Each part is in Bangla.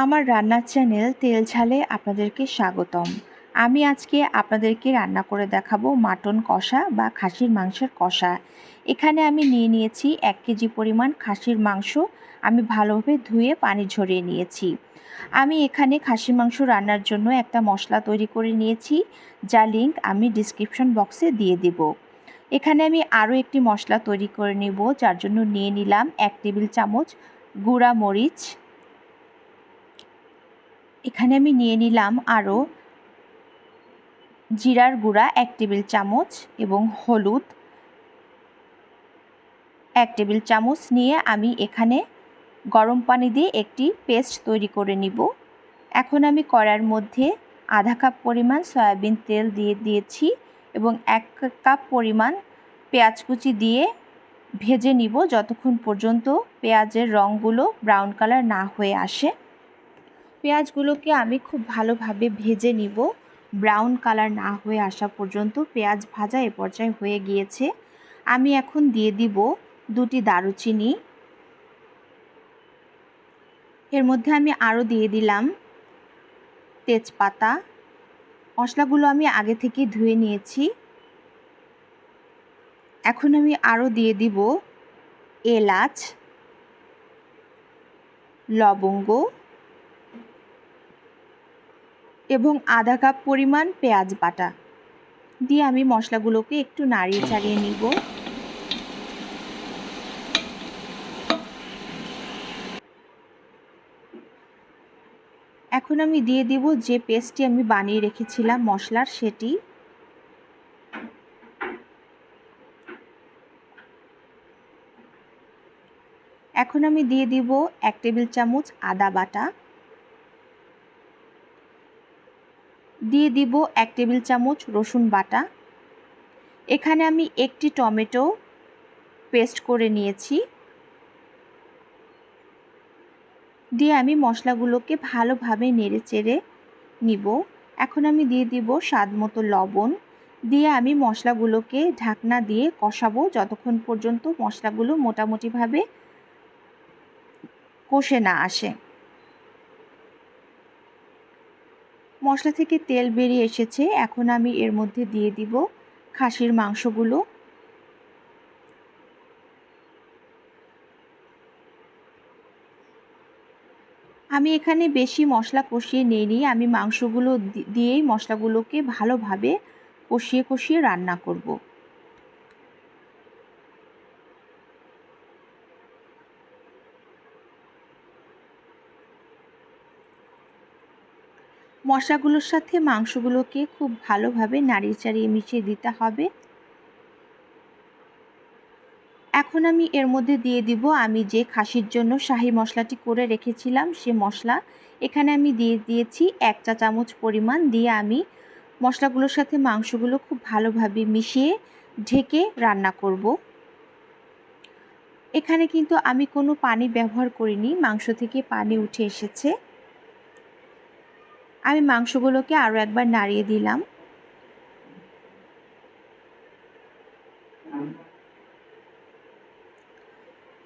আমার রান্নার চ্যানেল তেল ঝালে আপনাদেরকে স্বাগতম। আমি আজকে আপনাদেরকে রান্না করে দেখাবো মাটন কষা বা খাসির মাংসের কষা। এখানে আমি নিয়ে নিয়েছি 1 কেজি পরিমাণ খাসির মাংস। আমি ভালোভাবে ধুয়ে পানি ঝরিয়ে নিয়েছি। আমি এখানে খাসির মাংস রান্নার জন্য একটা মশলা তৈরি করে নিয়েছি, যার লিঙ্ক আমি ডিসক্রিপশন বক্সে দিয়ে দেব। এখানে আমি আরও একটি মশলা তৈরি করে নেব, যার জন্য নিয়ে নিলাম 1 টেবিল চামচ গুঁড়া মরিচ। এখানে আমি নিয়ে নিলাম আরও জিরার গুঁড়া 1 টেবিল চামচ এবং হলুদ 1 টেবিল চামচ নিয়ে আমি এখানে গরম পানি দিয়ে একটি পেস্ট তৈরি করে নিব। এখন আমি কড়াইয়ের মধ্যে আধা কাপ পরিমাণ সয়াবিন তেল দিয়ে দিয়েছি এবং 1 কাপ পরিমাণ পেঁয়াজ কুচি দিয়ে ভেজে নিব যতক্ষণ পর্যন্ত পেঁয়াজের রঙগুলো ব্রাউন কালার না হয়ে আসে। পেঁয়াজগুলোকে আমি খুব ভালোভাবে ভেজে নিব, ব্রাউন কালার না হয়ে আসা পর্যন্ত। পেঁয়াজ ভাজা এ পর্যায়ে হয়ে গিয়েছে। আমি এখন দিয়ে দিব 2টি দারুচিনি। এর মধ্যে আমি আরও দিয়ে দিলাম তেজপাতা। মশলাগুলো আমি আগে থেকে ধুয়ে নিয়েছি। এখন আমি আরও দিয়ে দিব এলাচ, লবঙ্গ এবং আধা কাপ পরিমাণ পেঁয়াজ বাটা দিয়ে আমি মশলাগুলোকে একটু নাড়িয়ে চাড়িয়ে নিব। এখন আমি দিয়ে দিব যে পেস্টটি আমি বানিয়ে রেখেছিলাম মশলার, সেটি। এখন আমি দিয়ে দিব 1 টেবিল চামচ আদা বাটা, দিয়ে দিব 1 টেবিল চামচ রসুন বাটা। এখানে আমি একটি টমেটো পেস্ট করে নিয়েছি, দিয়ে আমি মশলাগুলোকে ভালোভাবে নেড়ে চেড়ে নিব। এখন আমি দিয়ে দিব স্বাদ মতো লবণ, দিয়ে আমি মশলাগুলোকে ঢাকনা দিয়ে কষাবো যতক্ষণ পর্যন্ত মশলাগুলো মোটামুটিভাবে কষে না আসে। মশলা থেকে তেল বেরিয়ে এসেছে। এখন আমি এর মধ্যে দিয়ে দিব খাসির মাংসগুলো। আমি এখানে বেশি মশলা কষিয়ে নিইনি, আমি মাংসগুলো দিয়েই মশলাগুলোকে ভালোভাবে কষিয়ে কষিয়ে রান্না করব। মশলাগুলোর সাথে মাংসগুলোকে খুব ভালোভাবে নাড়িয়ে চাড়িয়ে মিশিয়ে দিতে হবে। এখন আমি এর মধ্যে দিয়ে দিব আমি যে খাসির জন্য শাহি মশলাটি করে রেখেছিলাম সে মশলা। এখানে আমি দিয়ে দিয়েছি 1 চা চামচ পরিমাণ, দিয়ে আমি মশলাগুলোর সাথে মাংসগুলো খুব ভালোভাবে মিশিয়ে ঢেকে রান্না করব। এখানে কিন্তু আমি কোনো পানি ব্যবহার করিনি, মাংস থেকে পানি উঠে এসেছে। আমি মাংসগুলোকে আরও একবার নাড়িয়ে দিলাম।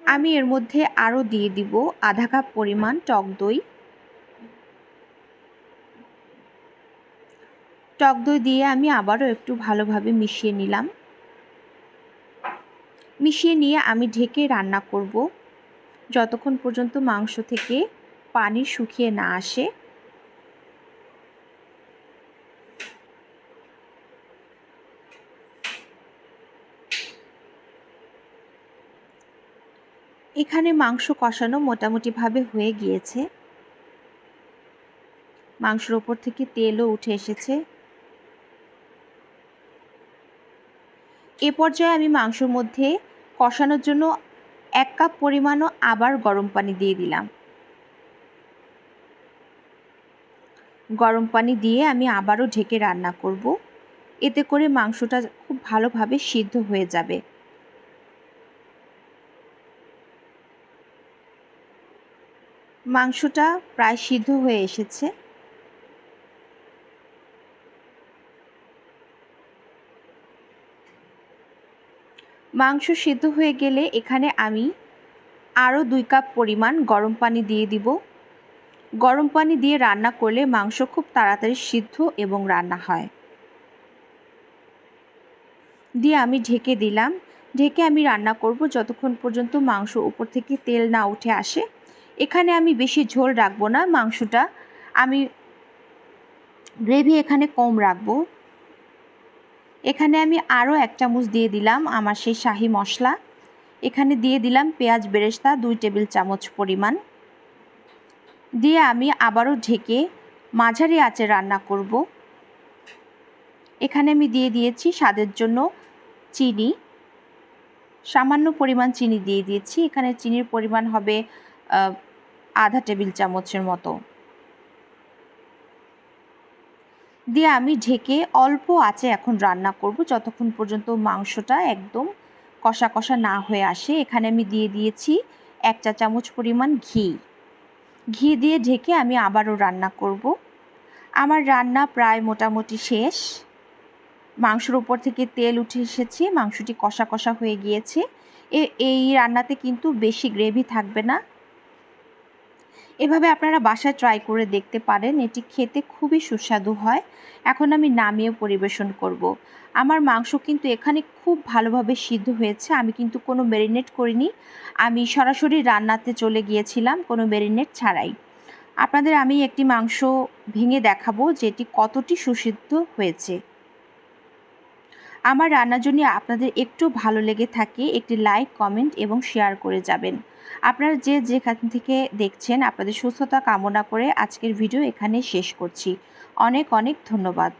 আমি এর মধ্যে আরও দিয়ে দিব আধা কাপ পরিমাণ টক দই। টক দই দিয়ে আমি আবারও একটু ভালোভাবে মিশিয়ে নিলাম। মিশিয়ে নিয়ে আমি ঢেকে রান্না করব যতক্ষণ পর্যন্ত মাংস থেকে পানি শুকিয়ে না আসে। এখানে মাংস কষানো মোটামুটিভাবে হয়ে গিয়েছে। মাংসের ওপর থেকে তেলও উঠে এসেছে। এ পর্যায়ে আমি মাংসের মধ্যে কষানোর জন্য 1 কাপ পরিমাণও আবার গরম পানি দিয়ে দিলাম। গরম পানি দিয়ে আমি আবারও ঢেকে রান্না করব। এতে করে মাংসটা খুব ভালোভাবে সিদ্ধ হয়ে যাবে। মাংসটা প্রায় সিদ্ধ হয়ে এসেছে। মাংস সিদ্ধ হয়ে গেলে এখানে আমি আরও 2 কাপ পরিমাণ গরম পানি দিয়ে দিব। গরম পানি দিয়ে রান্না করলে মাংস খুব তাড়াতাড়ি সিদ্ধ এবং রান্না হয়। দিয়ে আমি ঢেকে দিলাম। ঢেকে আমি রান্না করব যতক্ষণ পর্যন্ত মাংস উপর থেকে তেল না উঠে আসে। এখানে আমি বেশি ঝোল রাখবো না, মাংসটা আমি গ্রেভি এখানে কম রাখবো। এখানে আমি আরও 1 চামচ দিয়ে দিলাম আমার সেই শাহি মশলা। এখানে দিয়ে দিলাম পেঁয়াজ বেরেস্তা 2 টেবিল চামচ পরিমাণ। দিয়ে আমি আবারও ঢেকে মাঝারি আঁচে রান্না করব। এখানে আমি দিয়ে দিয়েছি স্বাদের জন্য চিনি, সামান্য পরিমাণ চিনি দিয়ে দিয়েছি। এখানে চিনির পরিমাণ হবে আধা টেবিল চামচের মতো। দিয়ে আমি ঢেকে অল্প আঁচে এখন রান্না করব যতক্ষণ পর্যন্ত মাংসটা একদম কষা কষা না হয়ে আসে। এখানে আমি দিয়ে দিয়েছি 1 চা চামচ পরিমাণ ঘি। ঘি দিয়ে ঢেকে আমি আবারও রান্না করব। আমার রান্না প্রায় মোটামুটি শেষ। মাংসের উপর থেকে তেল উঠে এসেছে, মাংসটি কষা কষা হয়ে গিয়েছে। এই রান্নাতে কিন্তু বেশি গ্রেভি থাকবে না। এভাবে আপনারা বাসায় ট্রাই করে দেখতে পারেন, এটি খেতে খুবই সুস্বাদু হয়। এখন আমি নামিয়ে পরিবেশন করব। আমার মাংস কিন্তু এখানে খুব ভালোভাবে সিদ্ধ হয়েছে। আমি কিন্তু কোনো ম্যারিনেট করিনি, আমি সরাসরি রান্নাতে চলে গিয়েছিলাম কোনো ম্যারিনেট ছাড়াই। আপনাদের আমি একটি মাংস ভেঙে দেখাবো যে এটি কতটি সুসিদ্ধ হয়েছে। আমার রান্না যদি আপনাদের একটু ভালো লেগে থাকে একটি লাইক, কমেন্ট এবং শেয়ার করে যাবেন। আপনারা যেখান থেকে দেখছেন আপনাদের সুস্থতা কামনা করে আজকের ভিডিও এখানে শেষ করছি। অনেক অনেক ধন্যবাদ।